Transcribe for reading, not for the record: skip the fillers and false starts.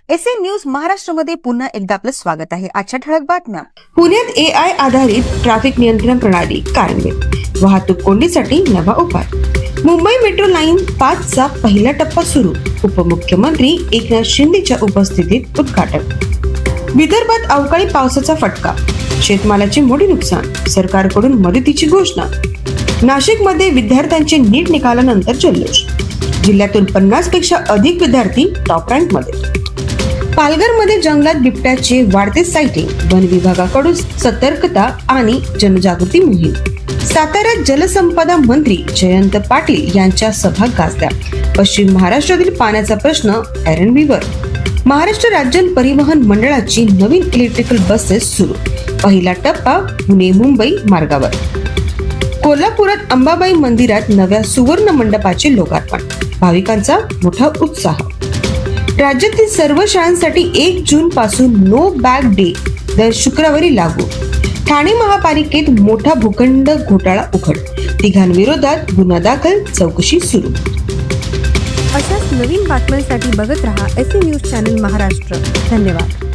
SA news महाराष्ट्रामध्ये पुन्हा एकदा आपलं स्वागत आहे। आजच्या ठळक बातम्या। पुण्यात AI आधारित ट्रॅफिक नियंत्रण प्रणाली कार्यान्वित, वाहतूक कोंडीसाठी नवा उपाय। मुंबई मेट्रो लाईन 5 चा पहिला टप्पा सुरू, उपमुख्यमंत्री एकनाथ शिंदेच्या उपस्थितीत उद्घाटन। विदर्भात अवकाळी पावसाचा फटका, शेतमालाचे मोठे नुकसान, सरकारकडून मदतीची घोषणा। नाशिकमध्ये विद्यार्थ्यांचे नीट निकालानंतर जल्लोष, जिल्ह्यातून 50 पेक्षा अधिक विद्यार्थी टॉप रँक मध्ये। पालघरमध्ये जंगलात बिबट्याचे वाढते सायटिंग, वन विभागाकडून सतर्कता आणि जनजागृती मोहीम। साताऱ्यात जलसंपदा मंत्री जयंत पाटील यांच्या सभा गाजल्या, पश्चिम महाराष्ट्रातील पाण्याचा प्रश्न ऐरणीवर। महाराष्ट्र राज्य परिवहन मंडळाची नवीन इलेक्ट्रिकल बसेस सुरू, पहिला टप्पा पुणे मुंबई मार्गावर। कोल्हापुरात अंबाबाई मंदिरात नव्या सुवर्ण मंडपाचे लोकार्पण, भाविकांचा मोठा उत्साह। राज्यातील सर्व शाळांसाठी 1 जून पासून नो बॅग डे दर शुक्रवारी लागू। ठाणे महापालिकेत मोठा भूखंड घोटाळा उघड, तिघांविरोधात गुन्हा दाखल, चौकशी सुरू। अशाच नवीन बातम्यांसाठी बघत रहा एसए न्यूज चॅनल महाराष्ट्र। धन्यवाद।